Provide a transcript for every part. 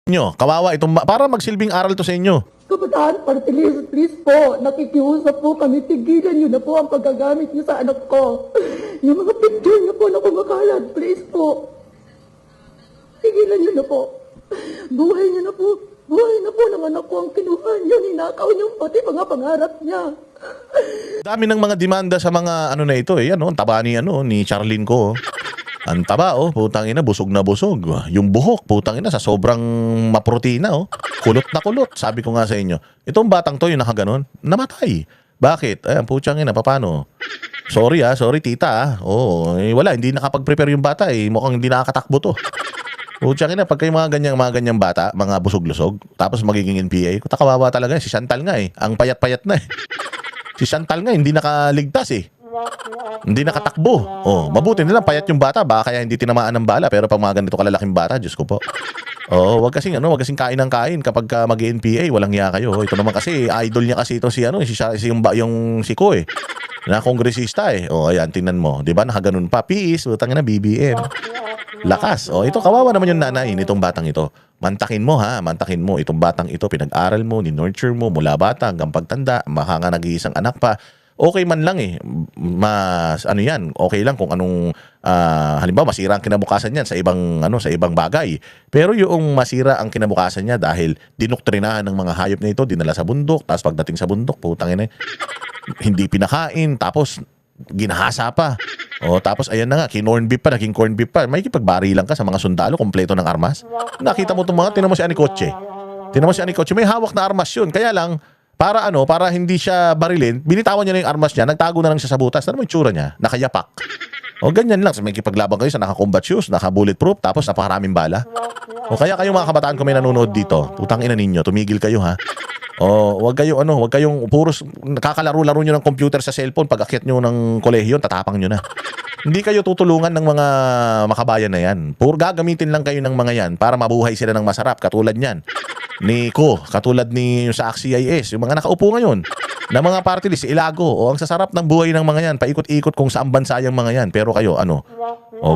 nyo. Kawawa itong para magsilbing aral to sa inyo. Kabataan Party List, please po, nakikiusap po kami, tigilan niyo na po ang paggagamit niyo sa anak ko. Yung mga picture niyo po na kumakalat, please po. Tigilan niyo na po. Buhay niyo na po. Buhay na po ng anak ko ang kinuha niyo, ninakaw niyo pati mga pangarap niya. Dami ng mga demanda sa mga ano na ito eh. Ano, ang taba ni Charlene ko. Ang taba putang ina, busog na busog. Yung buhok, putang ina, sa sobrang maprotina Kulot na kulot. Sabi ko nga sa inyo, itong batang to yung nakaganon, namatay. Bakit? Ayan, putang ina, paano? Sorry tita wala, hindi nakapag-prepare yung bata Mukhang hindi nakakatakbo to. Putang ina, pag kayo mga ganyang bata, mga busog-lusog, tapos magiging NPA, kawawa talaga si Chantal nga ang payat-payat na Si Chantal nga, hindi nakaligtas Hindi nakatakbo. Mabuti nilang payat yung bata, baka kaya hindi tinamaan ng bala, pero pag mga ganito kalalaking bata, Diyos ko po. Wag kasing kain ng kain kapag mag-NPA, walang hiya kayo. Ito naman kasi idol niya kasi ito si si Ko na kongresista ayan, tingnan mo, 'di ba? Nakaganon pa. Peace, utang na BBM. Lakas. Ito kawawa naman yung nanay nitong batang ito. Mantakin mo itong batang ito, pinag-aral mo, ni-nurture mo mula bata hanggang pagtanda, mahanga nag-iisang anak pa. Okay man lang mas yan, okay lang kung anong halimbawa masira ang kinabukasan niyan sa ibang bagay. Pero yung masira ang kinabukasan niya dahil dinoktrinahan ng mga hayop na ito, dinala sa bundok, tapos pagdating sa bundok, putang ina, hindi pinakain, tapos ginahasa pa. Tapos ayan na nga, naging corn beef pa. May kipagbarilan ka sa mga sundalo, kompleto ng armas. Nakita mo itong mga, tinan mo si Anikotse. May hawak na armas yun. Kaya lang, para hindi siya barilin, binitawan niya na yung armas niya, nagtago na lang siya sa butas. Ano mo yung tsura niya? Nakayapak. Ganyan lang. May kipaglaban kayo sa naka-combat shoes, naka-bulletproof, tapos napakaraming bala. Kaya kayo mga kabataan ko may nanonood dito, putang ina ninyo, tumigil kayo ha. Wag kayong puros nakakalaro-laro nyo ng computer sa cellphone, pag akyat nyo ng kolehiyo, tatapang nyo na. Hindi kayo tutulungan ng mga makabayan na yan. Puro gagamitin lang kayo ng mga yan para mabuhay sila ng masarap, katulad niyan. Katulad ni sa AXIS, yung mga nakaupo ngayon, na mga party list, Ilago, ang sasarap ng buhay ng mga yan, paikot-ikot kung saan bansa yung mga yan. Pero kayo,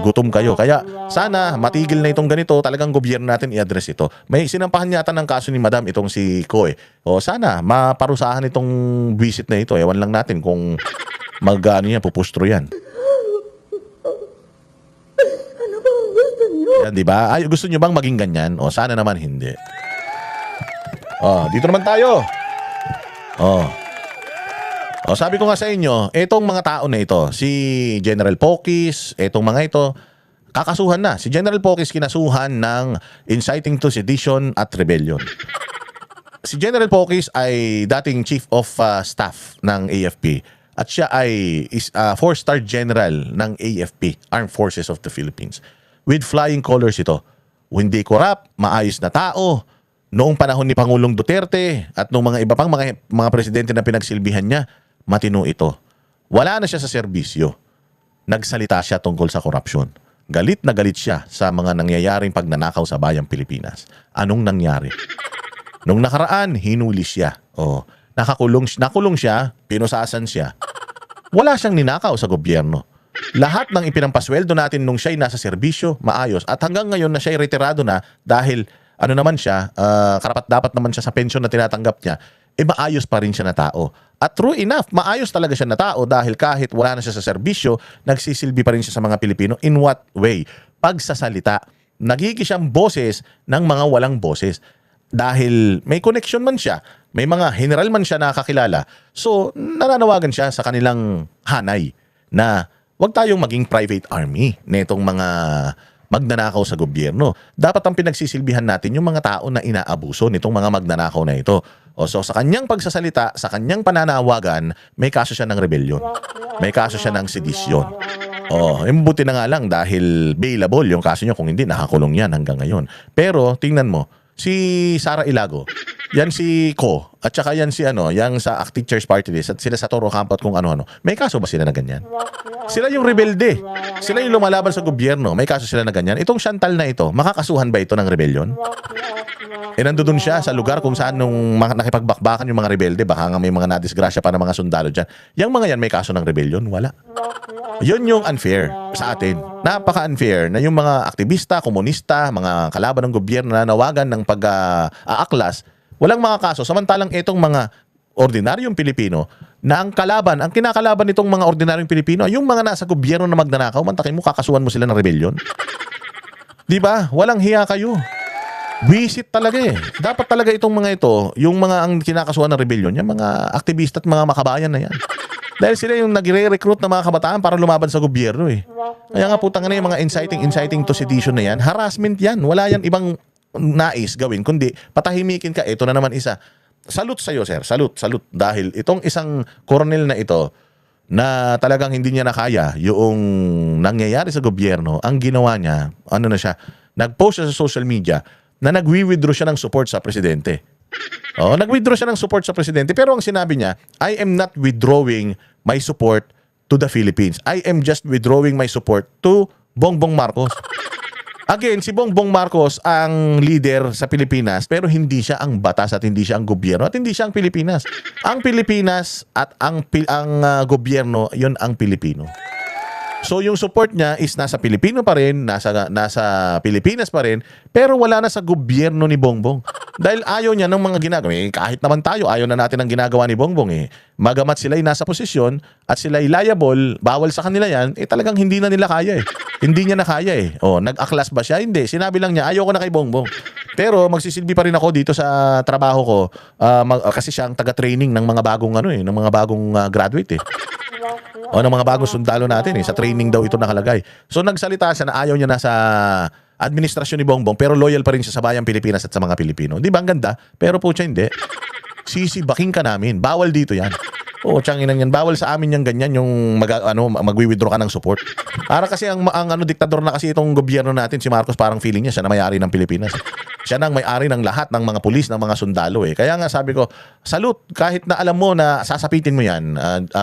gutom kayo. Kaya sana matigil na itong ganito, talagang gobyerno natin i-address ito. May sinampahan yata ng kaso ni Madam itong si Ko sana maparusahan itong visit na ito. Ewan lang natin kung pupustro yan. Ano ba ang gusto niyo? Yan, di ba? Gusto nyo bang maging ganyan? Sana naman hindi. Dito naman tayo. Sabi ko nga sa inyo, itong mga tao na ito, si General Pokis, itong mga ito, kakasuhan na. Si General Pokis kinasuhan ng inciting to sedition at rebellion. Si General Pokis ay dating Chief of Staff ng AFP at siya ay 4-star General ng AFP, Armed Forces of the Philippines. With flying colors ito. Hindi corrupt, maayos na tao. Noong panahon ni Pangulong Duterte at noong mga iba pang mga presidente na pinagsilbihan niya, matino ito. Wala na siya sa serbisyo. Nagsalita siya tungkol sa korupsyon. Galit na galit siya sa mga nangyayaring pagnanakaw sa bayang Pilipinas. Anong nangyari? Nung nakaraan, hinuli siya. Nakulong siya, pinusasan siya. Wala siyang ninakaw sa gobyerno. Lahat ng ipinampasweldo natin nung siya'y nasa serbisyo, maayos. At hanggang ngayon na siya'y retirado na dahil naman siya, karapat-dapat naman siya sa pensyon na tinatanggap niya, maayos pa rin siya na tao. At true enough, maayos talaga siya na tao dahil kahit wala na siya sa serbisyo, nagsisilbi pa rin siya sa mga Pilipino. In what way? Pagsasalita. Nagiging siyang boses ng mga walang boses. Dahil may connection man siya, may mga general man siya nakakilala. So, nananawagan siya sa kanilang hanay na wag tayong maging private army netong mga magnanakaw sa gobyerno. Dapat ang pinagsisilbihan natin yung mga tao na inaabuso nitong mga magnanakaw na ito. So sa kanyang pagsasalita, sa kanyang pananawagan, may kaso siya ng rebellion. May kaso siya ng sedisyon. Buti na nga lang dahil bailable yung kaso niya, kung hindi nakakulong yan hanggang ngayon. Pero tingnan mo, si Sara Ilago, Yan si Ko at saka yan si yang sa ACT Teachers Party List at sila sa Toro Campo at kung ano-ano. May kaso ba sila na ganyan? Sila yung rebelde. Sila yung lumalaban sa gobyerno. May kaso sila na ganyan. Itong Chantal na ito, makakasuhan ba ito ng rebellion? Nandoon siya sa lugar kung saan nung nakipagbakbakan yung mga rebelde, baka nga may mga nadisgrasya pa ng mga sundalo dyan. Yung mga yan may kaso ng rebellion? Wala. Yun yung unfair sa atin. Napaka-unfair na yung mga aktivista, komunista, mga kalaban ng gobyerno na nawagan ng pag-aaklas, walang mga kaso. Samantalang itong mga ordinaryong Pilipino na ang kinakalaban nitong mga ordinaryong Pilipino, yung mga nasa gobyerno na magnanakaw, mantakin mo, kakasuhan mo sila ng rebellion. Di ba? Walang hiya kayo. Visit talaga eh. Dapat talaga itong mga ito, yung mga ang kinakasuhan ng rebellion, yung mga aktivista at mga makabayan na yan. Dahil sila yung nagre-recruit ng mga kabataan para lumaban sa gobyerno eh. Kaya nga putang na yung mga inciting to sedition na yan, harassment yan. Wala yan ibang nais gawin, kundi patahimikin ka. Ito na naman isa. Salute sa'yo, sir. Salute. Dahil itong isang koronel na ito, na talagang hindi niya nakaya yung nangyayari sa gobyerno, ang ginawa niya, nag-post siya sa social media na nag-withdraw siya ng support sa presidente. Nag-withdraw siya ng support sa presidente, pero ang sinabi niya, I am not withdrawing my support to the Philippines. I am just withdrawing my support to Bongbong Marcos. Again, si Bongbong Marcos ang leader sa Pilipinas, pero hindi siya ang batas at hindi siya ang gobyerno at hindi siya ang Pilipinas. Ang Pilipinas at ang gobyerno, yun ang Pilipino. So yung support niya is nasa Pilipino pa rin, nasa Pilipinas pa rin, pero wala na sa gobyerno ni Bongbong. Dahil ayaw niya ng mga ginagawa. Kahit naman tayo, ayaw na natin ang ginagawa ni Bongbong eh. Magamat sila'y nasa posisyon at sila'y liable, bawal sa kanila yan, talagang hindi na nila kaya eh. Hindi niya na kaya eh. Nag-aklas ba siya? Hindi. Sinabi lang niya, ayaw ko na kay Bongbong. Pero magsisilbi pa rin ako dito sa trabaho ko kasi siya ang taga-training ng mga bagong ng mga bagong graduate eh. Ng mga bagong sundalo natin eh. Sa training daw ito nakalagay. So nagsalita siya na ayaw niya na sa administrasyon ni Bongbong pero loyal pa rin siya sa bayang Pilipinas at sa mga Pilipino. Di ba ang ganda? Pero po siya hindi. Sisibaking ka namin. Bawal dito yan. Tiyanginan yan. Bawal sa amin yung ganyan yung magwi-withdraw ka ng support. Para kasi ang diktador na kasi itong gobyerno natin, si Marcos parang feeling niya siya na may-ari ng Pilipinas. Siya nang may-ari ng lahat ng mga pulis, ng mga sundalo eh. Kaya nga sabi ko, salute kahit na alam mo na sasapitin mo yan,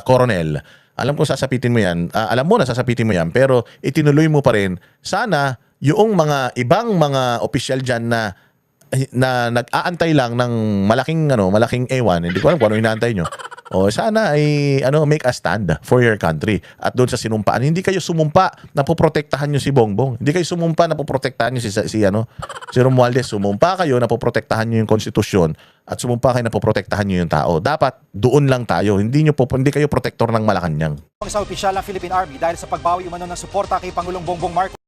Coronel. Alam ko sasapitin mo yan. Alam mo na sasapitin mo yan, pero itinuloy mo pa rin. Sana yung mga ibang mga opisyal dyan na nag-aantay lang ng malaking ewan. Hindi ko alam kung ano inaantay nyo. Sana ay make a stand for your country. At doon sa sinumpaan, hindi kayo sumumpa na poprotektahan nyo si Bongbong. Hindi kayo sumumpa na poprotektahan nyo si Romualdez. Sumumpa kayo na poprotektahan nyo yung konstitusyon at sumumpa kayo na poprotektahan nyo yung tao. Dapat doon lang tayo. Hindi kayo protektor ng Malacanang. Sa opisyal ng Philippine Army dahil sa pagbawi umano ng suporta kay Pangulong Bongbong Marcos.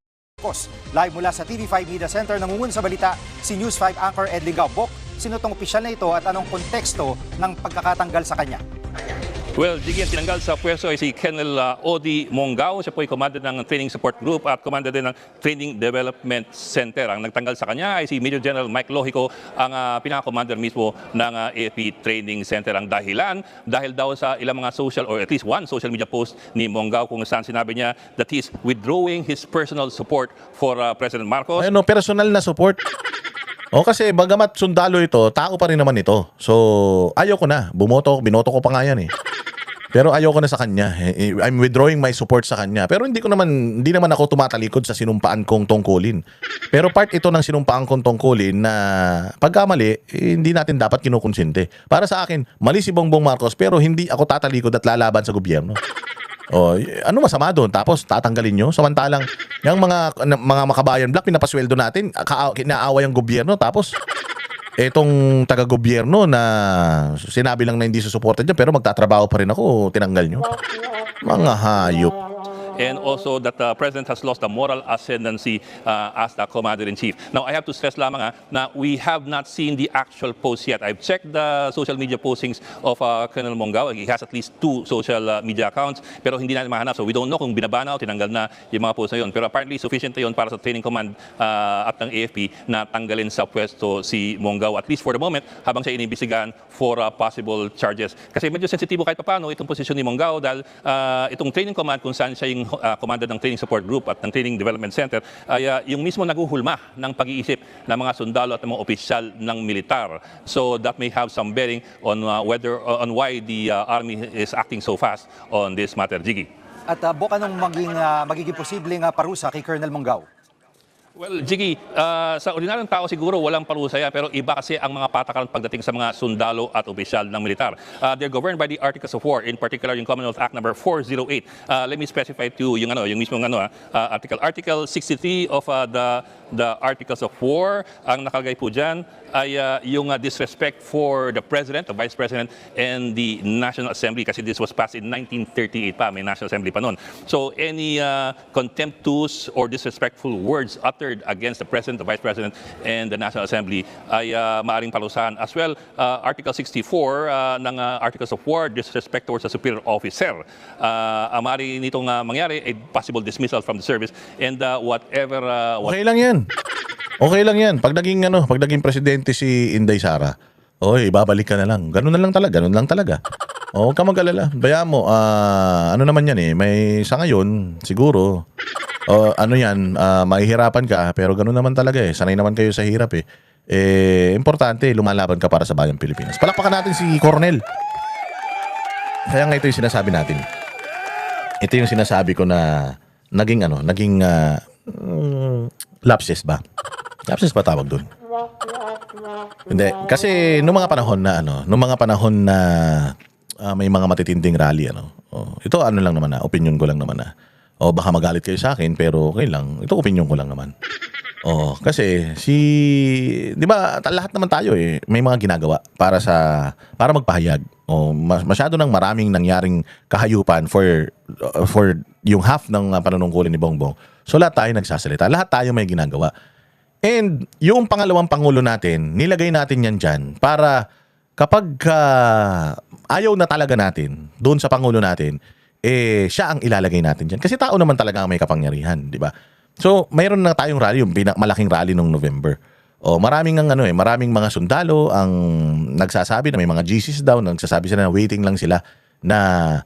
Live mula sa TV5 Media Center, nangungun sa balita si News 5 anchor Ed Ligao. Sino tong opisyal na ito at anong konteksto ng pagkakatanggal sa kanya? Well, Jiggy, ang tinanggal sa pwesto ay si Colonel Odi Mongao. Siya po ay commander ng Training Support Group at commander din ng Training Development Center. Ang nagtanggal sa kanya ay si Major General Mike Lohico, ang pinaka-commander mismo ng AFP Training Center. Ang dahilan, dahil daw sa ilang mga social or at least one social media post ni Mongao kung saan sinabi niya that he is withdrawing his personal support for President Marcos. Personal na support. Kasi bagamat sundalo ito, tao pa rin naman ito. So, ayaw ko na. Binoto ko pa nga yan eh. Pero ayaw ko na sa kanya. I'm withdrawing my support sa kanya. Pero hindi naman ako tumatalikod sa sinumpaan kong tungkulin. Pero part ito ng sinumpaan kong tungkulin na pagkamali, hindi natin dapat kinukonsente. Para sa akin, mali si Bongbong Marcos pero hindi ako tatalikod at lalaban sa gobyerno. Ano masama doon? Tapos tatanggalin nyo? Samantalang yung mga makabayan black, pinapasweldo natin, kinaaway ang gobyerno, tapos etong taga-gobyerno na sinabi lang na hindi susuporta dyan, pero magtatrabaho pa rin ako, tinanggal nyo. Mga hayop. And also that the President has lost the moral ascendancy as the Commander-in-Chief. Now, I have to stress lamang na we have not seen the actual post yet. I've checked the social media postings of Colonel Mongao. He has at least 2 social media accounts, pero hindi natin mahanap. So we don't know kung binabana o tinanggal na yung mga posts na yun. Pero apparently, sufficient na yun para sa training command at ng AFP na tanggalin sa pwesto si Mongao, at least for the moment, habang siya inibisigan for possible charges. Kasi medyo sensitibo kahit paano itong posisyon ni Mongao dahil itong training command kung saan siya yung acting commander ng Training Support Group at ng Training Development Center, ay yung mismo naguhulma ng pag-iisip ng mga sundalo at ng mga opisyal ng militar. So that may have some bearing on on why the Army is acting so fast on this matter, Jiggy. At Bok, anong magiging posibleng parusa kay Colonel Monggao? Well, Jiggy, sa ordinaryong tao siguro walang parusa yan, pero iba kasi ang mga patakaran pagdating sa mga sundalo at opisyal ng militar. They're governed by the Articles of War, in particular yung Commonwealth Act number 408. Let me specify to you yung mismong article. Article 63 of the Articles of War, ang nakalagay po dyan ay yung disrespect for the President, the Vice President, and the National Assembly, kasi this was passed in 1938 pa, may National Assembly pa nun. So any contemptuous or disrespectful words uttered against the President, the Vice President, and the National Assembly ay maaring parusahan. As well, Article 64 ng Articles of War, disrespect towards a superior officer. Maaari nitong mangyari a possible dismissal from the service, and whatever... Okay lang yan. Okay lang yan. Pag naging presidente si Inday Sara, ibabalik ka na lang. Ganun lang talaga. Huwag ka mag-alala. Bayaan mo, ano naman yan may sa ngayon, siguro, mahihirapan ka, pero ganun naman talaga Sanay naman kayo sa hirap importante, lumalaban ka para sa bayang Pilipinas. Palakpakan natin si Cornel. Kaya nga ito yung sinasabi natin. Ito yung sinasabi ko na naging lapses ba? Lapses ba tawag doon? Hindi. Kasi nung mga panahon na may mga matitinding rally, ito lang naman opinion ko lang naman baka magalit kayo sa akin, pero okay lang. Ito opinion ko lang naman. Kasi di ba lahat naman tayo may mga ginagawa para magpahayag. Masyado nang maraming nangyaring kahayupan for yung half ng panunungkulin ni Bongbong. So lahat tayo nagsasalita. Lahat tayo may ginagawa. And yung pangalawang pangulo natin, nilagay natin yan dyan para kapag ayaw na talaga natin doon sa pangulo natin, siya ang ilalagay natin dyan. Kasi tao naman talaga ang may kapangyarihan, di ba? So, mayroon na tayong rally, yung malaking rally nung November. Maraming mga sundalo ang nagsasabi na may mga GCs daw, nagsasabi sila na waiting lang sila na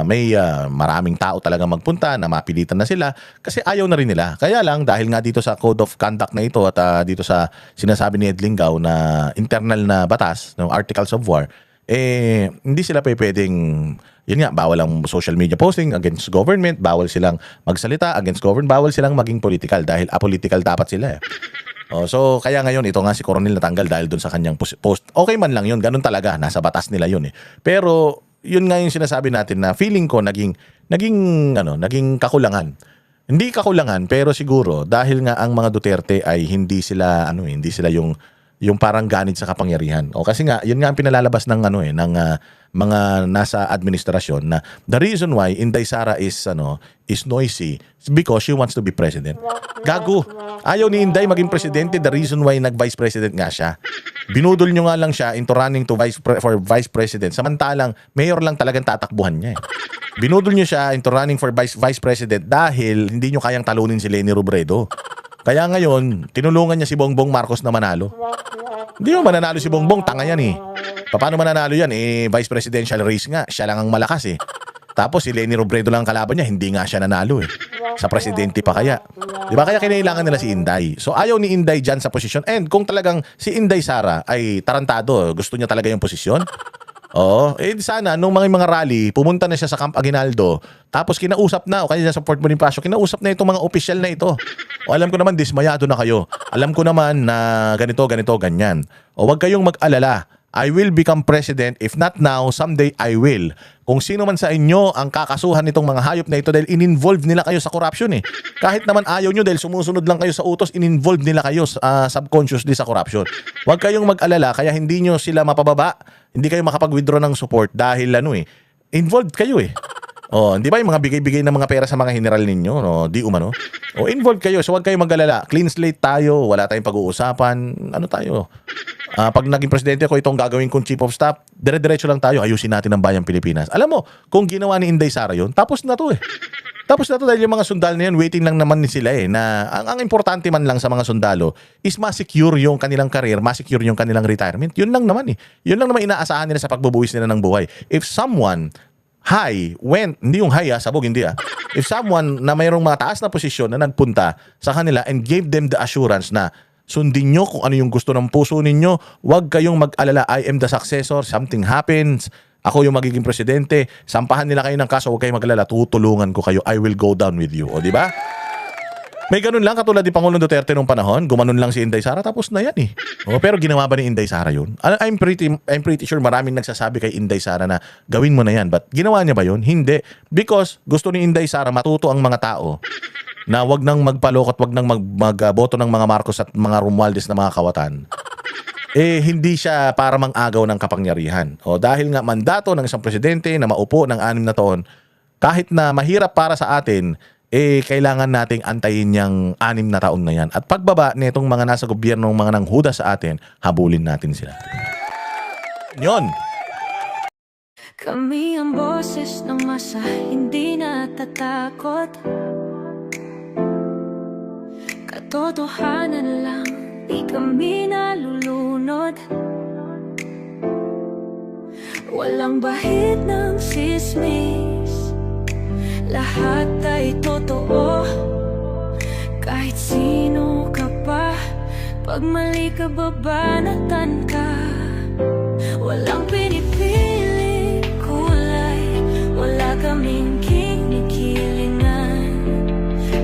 may maraming tao talaga magpunta, na mapilitan na sila kasi ayaw na rin nila. Kaya lang dahil nga dito sa Code of Conduct na ito at dito sa sinasabi ni Ed Lingao na internal na batas ng Articles of War, hindi sila pwedeng, yun nga, bawal ang social media posting against government, bawal silang magsalita against government, bawal silang maging political dahil apolitical dapat sila so kaya ngayon ito nga si Coronel natanggal dahil dun sa kanyang post. Okay man lang yun, ganun talaga, nasa batas nila yun Pero yun nga yung sinasabi natin na feeling ko naging kakulangan. Hindi kakulangan, pero siguro dahil nga ang mga Duterte ay hindi sila yung parang ganit sa kapangyarihan. Kasi nga yun nga ang pinalalabas ng mga nasa administrasyon na the reason why Inday Sara is noisy is because she wants to be president. Gago. Ayaw ni Inday maging presidente, the reason why nag-vice president nga siya. Binudol nyo nga lang siya into running to for vice president. Samantalang mayor lang talagang tatakbuhan niya Binudol nyo siya into running for vice president dahil hindi nyo kayang talunin si Leni Robredo. Kaya ngayon, tinulungan niya si Bongbong Marcos na manalo. Hindi mo mananalo si Bongbong, tanga yan Paano mananalo yan? Vice presidential race nga, siya lang ang malakas Tapos si Leni Robredo lang ang kalaban niya, hindi nga siya nanalo Sa presidente pa kaya. Di ba? Kaya kinailangan nila si Inday. So ayaw ni Inday dyan sa posisyon. And kung talagang si Inday Sara ay tarantado, gusto niya talaga yung posisyon, sana nung mga rally, pumunta na siya sa Camp Aguinaldo, tapos kinausap na, o kanya sa Fort Bonifacio, kinausap na itong mga opisyal na ito. Alam ko naman, dismayado na kayo. Alam ko naman na ganito, ganyan. Huwag kayong mag-alala. I will become president. If not now, someday I will. Kung sino man sa inyo ang kakasuhan nitong mga hayop na ito dahil in-involve nila kayo sa corruption Kahit naman ayaw nyo dahil sumusunod lang kayo sa utos, in-involve nila kayo subconsciously sa corruption. Huwag kayong mag-alala, kaya hindi nyo sila mapababa, hindi kayo makapag-withdraw ng support dahil involved kayo hindi ba yung mga bigay-bigay ng mga pera sa mga general ninyo, di umano? Involved kayo, so huwag kayong mag-alala. Clean slate tayo, wala tayong pag-uusapan. Tayo? Pag naging presidente ako, itong gagawin kong chief of staff, dire-diretso lang tayo, ayusin natin ang bayang Pilipinas. Alam mo, kung ginawa ni Inday Sara yun, tapos na to Tapos na to dahil yung mga sundalo na yun, waiting lang naman sila na ang importante man lang sa mga sundalo is ma-secure yung kanilang career, ma-secure yung kanilang retirement. Yun lang naman Yun lang naman inaasahan nila sa pagbubuwis nila ng buhay. If someone hindi yung high sabog, hindi If someone na mayroong mataas na posisyon na nagpunta sa kanila and gave them the assurance na sundin nyo kung ano yung gusto ng puso ninyo, huwag kayong mag-alala, I am the successor, something happens, ako yung magiging presidente, sampahan nila kayo ng kaso, huwag kayong mag-alala, tutulungan ko kayo, I will go down with you. O, di ba? May ganun lang katulad ni Pangulong Duterte nung panahon, gumanon lang si Inday Sara, tapos na yan O, pero ginawa ba ni Inday Sara yun? I'm pretty sure maraming nagsasabi kay Inday Sara na gawin mo na yan. But ginawa niya ba yun? Hindi. Because gusto ni Inday Sara matuto ang mga tao na wag nang magpalokot, wag nang magboto ng mga Marcos at mga Romualdez na mga kawatan. Hindi siya para mang-agaw ng kapangyarihan. O, dahil nga mandato ng isang presidente na maupo ng 6 na taon, kahit na mahirap para sa atin, kailangan nating antayin yung 6 na taon na yan. At pagbaba nitong mga nasa gobyerno, mga nanghuda sa atin, habulin natin sila. Yun. Kami ang boses ng masa, hindi natatakot. Katotohanan lang, di kami nalulunod. Walang bahid ng sismis, lahat ay totoo. Kahit sino ka pa, pag mali ka babanatan ka. Walang pinipiling kulay, wala kaming kinikilingan.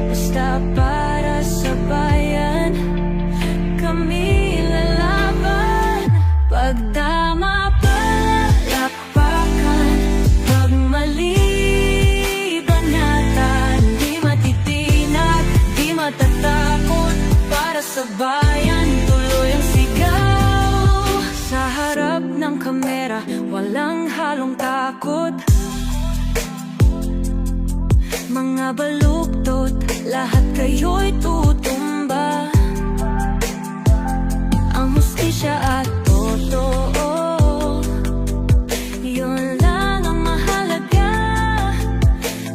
Basta para sa bayan, kami lalaban. Pagdama palakpakan, pag mali banatan, di matitinag, di matatakot. Para sa bayan, tuloy ang sigaw. Sa harap ng kamera, walang halong takot. Mga baluktot, lahat kayo'y tutumba. Ang hustisya at totoo, yun lang ang mahalaga.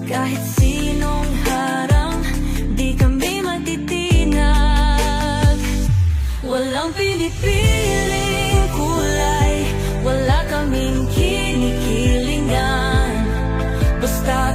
Kahit sinong harang, di kami matitinag. Walang pinipiling kulay, wala kaming kinikilingan. Basta